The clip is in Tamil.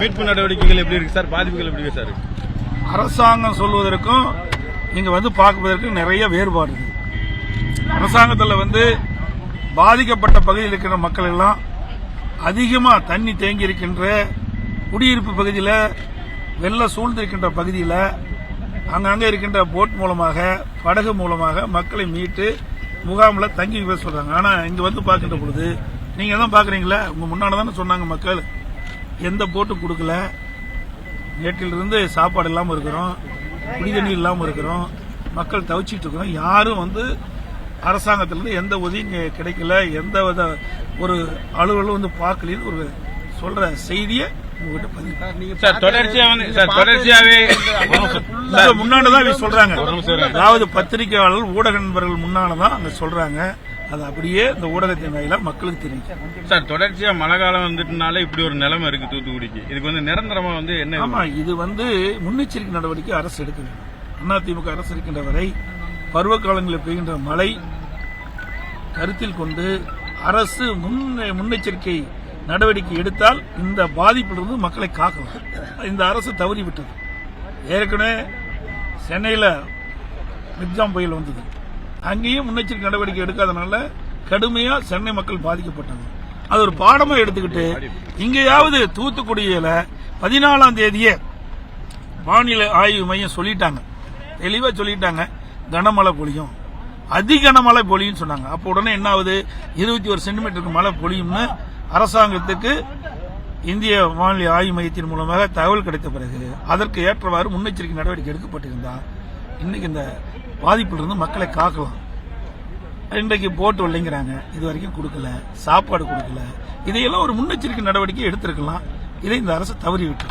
மீட்பு நடவடிக்கைகள் எப்படி இருக்கு சார்? பாதிப்புகள் எப்படி இருக்கு சார்? அரசாங்கம் சொல்வதற்கும் இங்க வந்து பார்ப்பதற்கும் நிறைய வேறுபாடு இருக்கு. அரசாங்கத்தில் பாதிக்கப்பட்ட பகுதியில் இருக்கிற மக்கள் எல்லாம் அதிகமா தண்ணி தேங்கி இருக்கின்ற குடியிருப்பு பகுதியில் வெள்ளம் சூழ்ந்திருக்கின்ற பகுதியில் அங்கங்க இருக்கின்ற போட் மூலமாக படகு மூலமாக மக்களை மீட்டு முகாமில் தங்கி வைக்க சொல்றாங்க. ஆனா இங்க வந்து பார்க்கின்ற பொழுது நீங்க தான் பாக்குறீங்களா, உங்க முன்னாடி தானே சொன்னாங்க மக்கள் எந்த போட்டும் கொடுக்கல. நேற்றிலிருந்து சாப்பாடு இல்லாமல் இருக்கிறோம், குடி தண்ணி இல்லாமல் இருக்கிறோம், மக்கள் தவிச்சிட்டு இருக்கிறோம். யாரும் அரசாங்கத்திலிருந்து எந்த உதவியும் கிடைக்கல, எந்த வித ஒரு அலுவலும் பார்க்கலன்னு ஒரு சொல்ற செய்தியை தொடர்ச்சியாவே முன்னாடிதான் சொல்றாங்க. அதாவது பத்திரிகையாளர்கள் ஊடக நண்பர்கள் முன்னாடிதான் அங்க சொல்றாங்க. அது அப்படியே இந்த ஊடகத்தின் வாயிலா மக்களுக்கு தெரியும் சார். தொடர்ச்சியா மழை காலம் வந்துட்டனால இப்படி ஒரு நிலைமை இருக்கு தூத்துக்குடிக்கு. இதுக்கு நிரந்தரமா என்ன? ஆமா, இது முன்னெச்சரிக்கை நடவடிக்கை அரசு எடுக்க வேண்டும். அதிமுக அரசு இருக்கின்ற வரை பருவ காலங்களில் பெய்கின்ற மழை கருத்தில் கொண்டு அரசு முன்னெச்சரிக்கை நடவடிக்கை எடுத்தால் இந்த பாதிப்பிலிருந்து மக்களை காக்கலாம். இந்த அரசு தவறிவிட்டது. ஏற்கனவே சென்னையில் மிக்ஜாம் புயல் வந்தது, அங்கேயும் முன்னெச்சரிக்கை நடவடிக்கை எடுக்காதனால கடுமையா சென்னை மக்கள் பாதிக்கப்பட்டாங்க. அது ஒரு பாடமா எடுத்துக்கிட்டு இங்கேயாவது தூத்துக்குடியில 14ஆம் தேதியே வானிலை ஆய்வு மையம் சொல்லிட்டாங்க, தெளிவா சொல்லிட்டாங்க, கனமழை பொழியும், அதிகனமழை பொழியும் சொன்னாங்க. அப்போ உடனே என்ன ஆகுது, 21 சென்டிமீட்டருக்கு மழை பொழியும்னு அரசாங்கத்துக்கு இந்திய வானிலை ஆய்வு மையத்தின் மூலமாக தகவல் கிடைத்த பிறகு அதற்கு ஏற்றவாறு முன்னெச்சரிக்கை நடவடிக்கை எடுக்கப்பட்டிருந்தால் இன்னைக்கு இந்த பாதிப்பிலிருந்து மக்களை காக்கலாம். இன்றைக்கு போட்டு இல்லைங்கிறாங்க, இது வரைக்கும் கொடுக்கல, சாப்பாடு கொடுக்கல. இதையெல்லாம் ஒரு முன்னெச்சரிக்கை நடவடிக்கை எடுத்திருக்கலாம். இதை இந்த அரசு தவறிவிட்டு